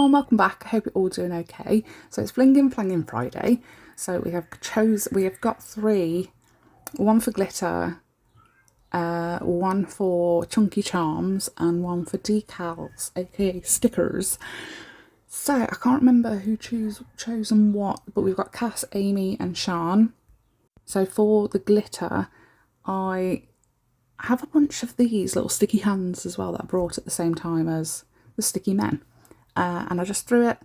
everyone, welcome back. I hope you're all doing okay. So it's Flinging, Flanging Friday. So we have got three, one for glitter, one for chunky charms, and one for decals, aka stickers. So I can't remember who chosen what, but we've got Cass, Amie, and Shein. So for the glitter, I have a bunch of these little sticky hands as well that I brought at the same time as the sticky men. And I just threw it,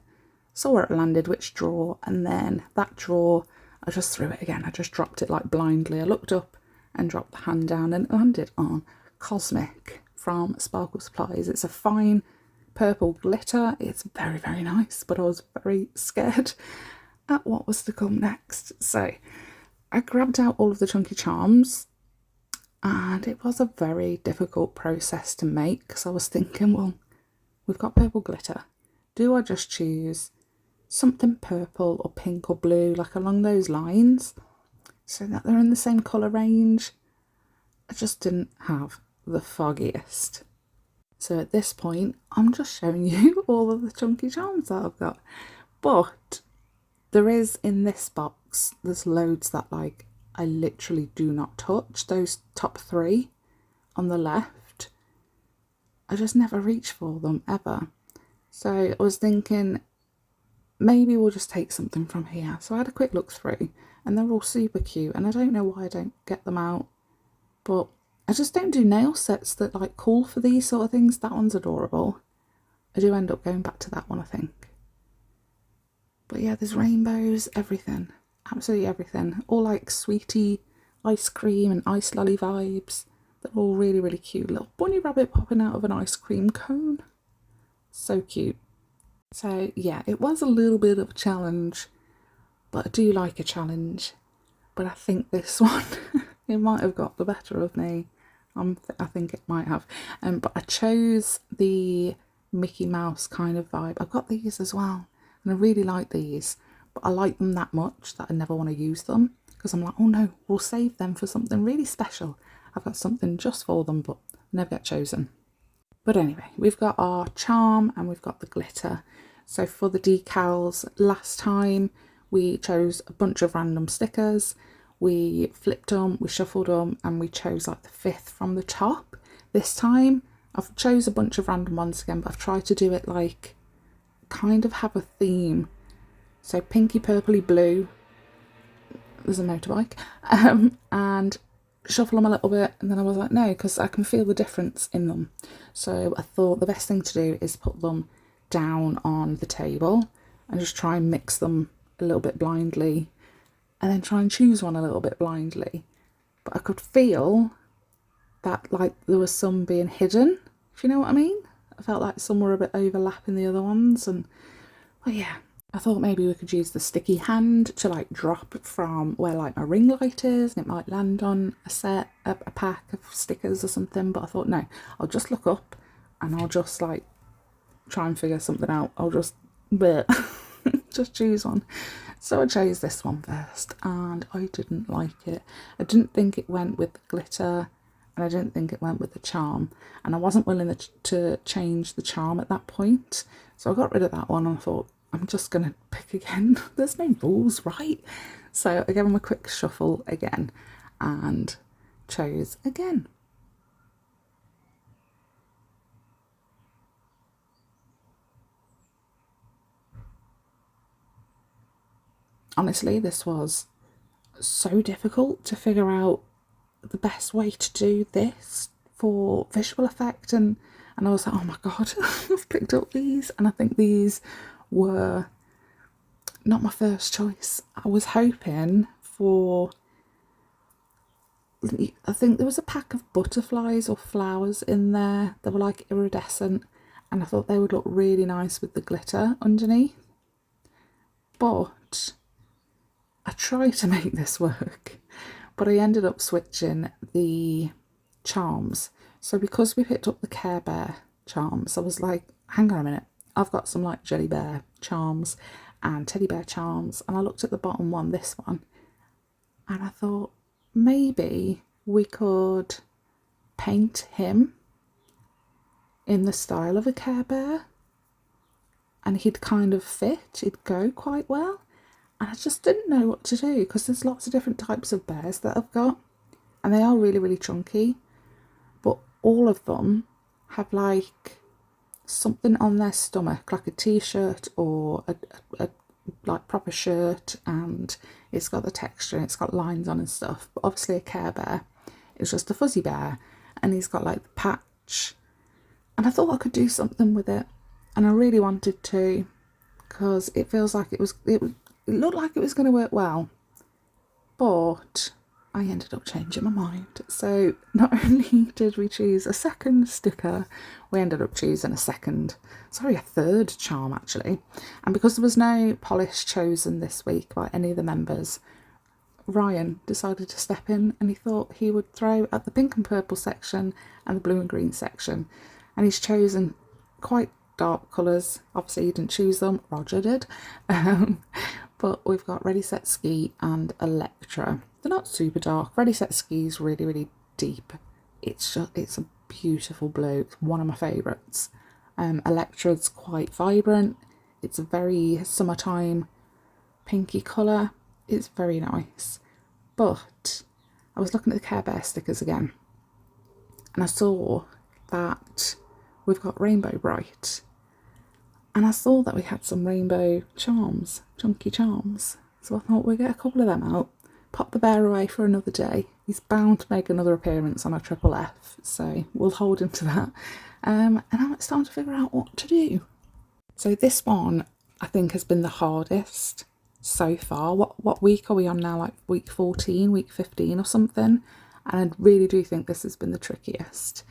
saw where it landed, which drawer, and then that drawer, I just threw it again. I just dropped it like blindly. I looked up and dropped the hand down and it landed on Cosmic from Sparkle Supplies. It's a fine purple glitter. It's very, very nice, but I was very scared at what was to come next. So I grabbed out all of the chunky charms, and it was a very difficult process to make because I was thinking, well, we've got purple glitter. Do I just choose something purple or pink or blue, like along those lines, so that they're in the same colour range? I just didn't have the foggiest. So at this point, I'm just showing you all of the chunky charms that I've got. But there is, in this box, there's loads that like I literally do not touch. Those top three on the left, I just never reach for them ever. So I was thinking maybe we'll just take something from here. So I had a quick look through and they're all super cute, and I don't know why I don't get them out, but I just don't do nail sets that like call for these sort of things. That one's adorable. I do end up going back to that one, I think. But yeah, there's rainbows, everything, absolutely everything. All like sweetie ice cream and ice lolly vibes. They're all really, really cute. Little bunny rabbit popping out of an ice cream cone. So cute. So yeah, it was a little bit of a challenge, but I do like a challenge. But I think this one, it might have got the better of me. I think it might have. But I chose the Mickey Mouse kind of vibe. I've got these as well, and I really like these, but I like them that much that I never want to use them because I'm like, oh no, we'll save them for something really special. I've got something just for them, but never get chosen. But anyway, we've got our charm and we've got the glitter. So for the decals, last time we chose a bunch of random stickers. We flipped them, we shuffled them, and we chose like the fifth from the top. This time I've chose a bunch of random ones again, but I've tried to do it like kind of have a theme. So pinky, purpley, blue. There's a motorbike. And shuffle them a little bit, and then I was like, no, because I can feel the difference in them. So I thought the best thing to do is put them down on the table and just try and mix them a little bit blindly, and then try and choose one a little bit blindly. But I could feel that like there was some being hidden, if you know what I mean. I felt like some were a bit overlapping the other ones, and well, yeah, I thought maybe we could use the sticky hand to like drop from where like my ring light is, and it might land on a pack of stickers or something. But I thought, no, I'll just look up and I'll just like try and figure something out. I'll just just choose one. So I chose this one first, and I didn't like it. I didn't think it went with the glitter, and I didn't think it went with the charm, and I wasn't willing to change the charm at that point. So I got rid of that one and I thought, I'm just going to pick again. There's no rules, right? So I gave them a quick shuffle again and chose again. Honestly, this was so difficult to figure out the best way to do this for visual effect, and I was like, oh my god, I've picked up these, and I think these were not my first choice. I was hoping for, I think there was a pack of butterflies or flowers in there. They were like iridescent, and I thought they would look really nice with the glitter underneath. But I tried to make this work, but I ended up switching the charms. So because we picked up the Care Bear charms, I was like, hang on a minute, I've got some like Jelly Bear charms and Teddy Bear charms, and I looked at the bottom one, this one, and I thought maybe we could paint him in the style of a Care Bear and he'd kind of fit, he'd go quite well. And I just didn't know what to do because there's lots of different types of bears that I've got, and they are really, really chunky, but all of them have like something on their stomach, like a t-shirt or a like proper shirt, and it's got the texture and it's got lines on and stuff. But obviously a Care Bear is just a fuzzy bear, and he's got like the patch, and I thought I could do something with it, and I really wanted to, because it feels like it looked like it was going to work well, but I ended up changing my mind. So not only did we choose a second sticker, we ended up choosing a third charm actually. And because there was no polish chosen this week by any of the members, Ryan decided to step in, and he thought he would throw at the pink and purple section and the blue and green section. And he's chosen quite dark colours. Obviously he didn't choose them, Roger did. But we've got Ready Set Ski and Electra. They're not super dark. Ready Set Ski is really, really deep. It's a beautiful blue. It's one of my favourites. Electra's quite vibrant. It's a very summertime pinky colour. It's very nice. But I was looking at the Care Bear stickers again, and I saw that we've got Rainbow Bright, and I saw that we had some rainbow charms, chunky charms. So I thought we'd get a couple of them out, pop the bear away for another day. He's bound to make another appearance on a triple F, so we'll hold him to that. And now it's time to figure out what to do. So this one I think has been the hardest so far. What week are we on now? Like week 14, week 15 or something? And I really do think this has been the trickiest.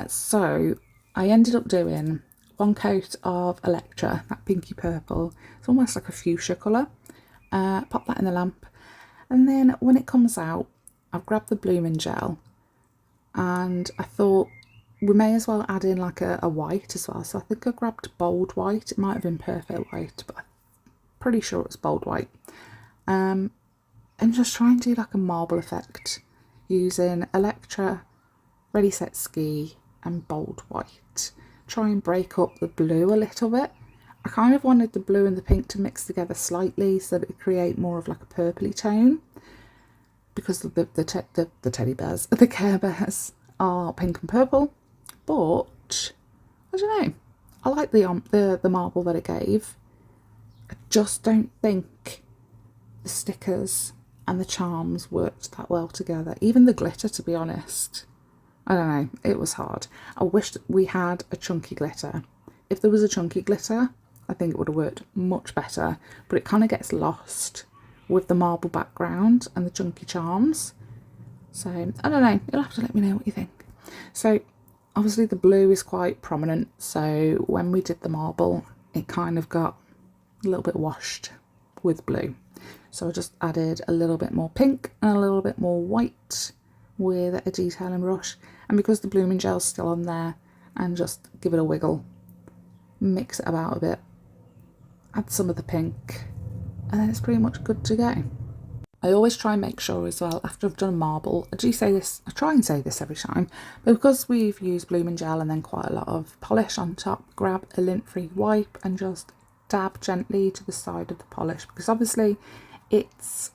So I ended up doing one coat of Electra, that pinky purple. It's almost like a fuchsia colour. Pop that in the lamp, and then when it comes out, I've grabbed the blooming gel, and I thought we may as well add in like a white as well. So I think I grabbed bold white. It might have been perfect white, but I'm pretty sure it's bold white. And just try and do like a marble effect using Electra, Ready Set Ski and bold white. Try and break up the blue a little bit. I kind of wanted the blue and the pink to mix together slightly so that it would create more of like a purpley tone, because the teddy bears, the Care Bears are pink and purple. But I don't know, I like the marble that it gave. I just don't think the stickers and the charms worked that well together. Even the glitter, to be honest. I don't know, it was hard. I wished we had a chunky glitter. If there was a chunky glitter, I think it would have worked much better, but it kind of gets lost with the marble background and the chunky charms. So, I don't know, you'll have to let me know what you think. So, obviously the blue is quite prominent, so when we did the marble, it kind of got a little bit washed with blue. So I just added a little bit more pink and a little bit more white with a detailing brush. And because the blooming gel's still on there, and just give it a wiggle, mix it about a bit, add some of the pink, and then it's pretty much good to go. I always try and make sure as well, after I've done a marble, I try and say this every time, but because we've used blooming gel and then quite a lot of polish on top, grab a lint-free wipe and just dab gently to the side of the polish, because obviously it's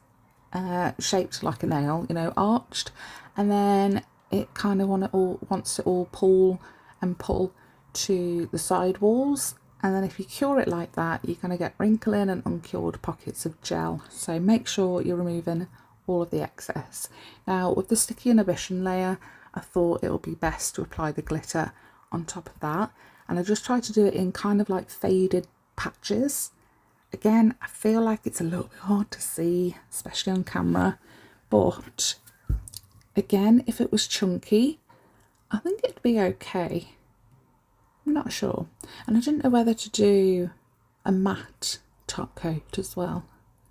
shaped like a nail, you know, arched, and then it kind of wants to all pull and pull to the side walls. And then if you cure it like that, you're going to get wrinkling and uncured pockets of gel. So make sure you're removing all of the excess. Now with the sticky inhibition layer, I thought it would be best to apply the glitter on top of that. And I just tried to do it in kind of like faded patches. Again, I feel like it's a little bit hard to see, especially on camera. But again, if it was chunky, I think it'd be okay. I'm not sure. And I didn't know whether to do a matte top coat as well.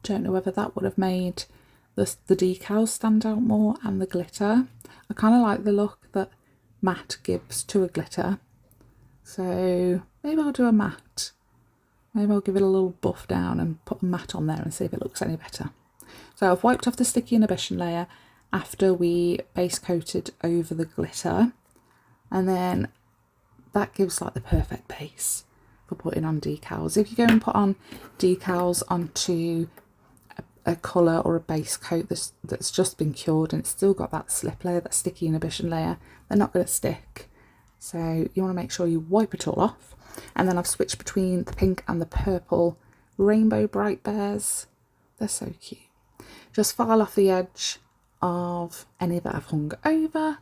Don't know whether that would have made the decals stand out more and the glitter. I kind of like the look that matte gives to a glitter. So maybe I'll do a matte. Maybe I'll give it a little buff down and put a matte on there and see if it looks any better. So I've wiped off the sticky inhibition layer after we base coated over the glitter. And then that gives like the perfect base for putting on decals. If you go and put on decals onto a colour or a base coat that's just been cured and it's still got that slip layer, that sticky inhibition layer, they're not going to stick. So you want to make sure you wipe it all off. And then I've switched between the pink and the purple Rainbow Bright Bears. They're so cute. Just file off the edge of any that I've hung over.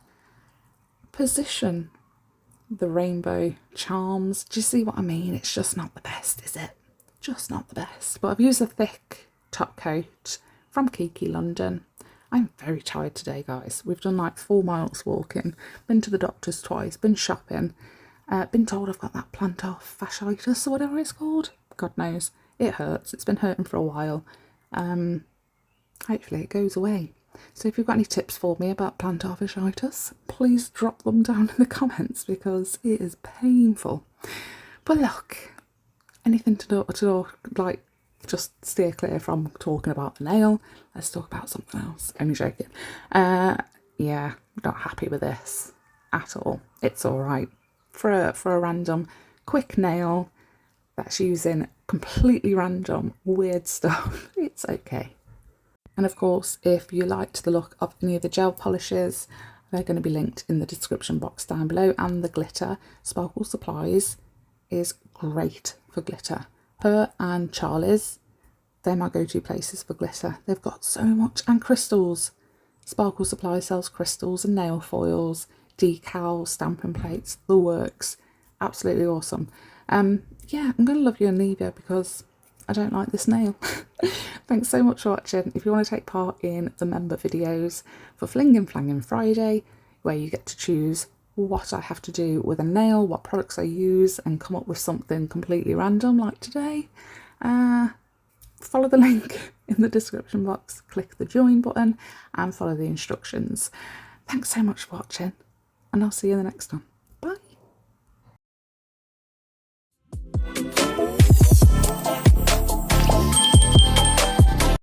Position the rainbow charms. Do you see what I mean? It's just not the best, is it? Just not the best. But I've used a thick top coat from Kiki London. I'm very tired today, guys. We've done like 4 miles walking, been to the doctor's twice, been shopping, been told I've got that plantar fasciitis or whatever it's called. God knows. It hurts. It's been hurting for a while. Hopefully it goes away. So if you've got any tips for me about plantar fasciitis, please drop them down in the comments because it is painful. But look, anything to do like, just steer clear from talking about the nail. Let's talk about something else. Only joking. Yeah, not happy with this at all. It's all right for a random quick nail that's using completely random weird stuff. It's okay. And of course, if you liked the look of any of the gel polishes, they're going to be linked in the description box down below. And the glitter, Sparkle Supplies is great for glitter. Her and Charlie's, they're my go-to places for glitter. They've got so much. And crystals. Sparkle Supply sells crystals and nail foils, decals, stamping plates, the works. Absolutely awesome. Yeah, I'm going to love you and leave you because I don't like this nail. Thanks so much for watching. If you want to take part in the member videos for Flinging Flanging Friday, where you get to choose what I have to do with a nail, what products I use, and come up with something completely random like today, follow the link in the description box, click the join button and follow the instructions. Thanks so much for watching and I'll see you in the next one.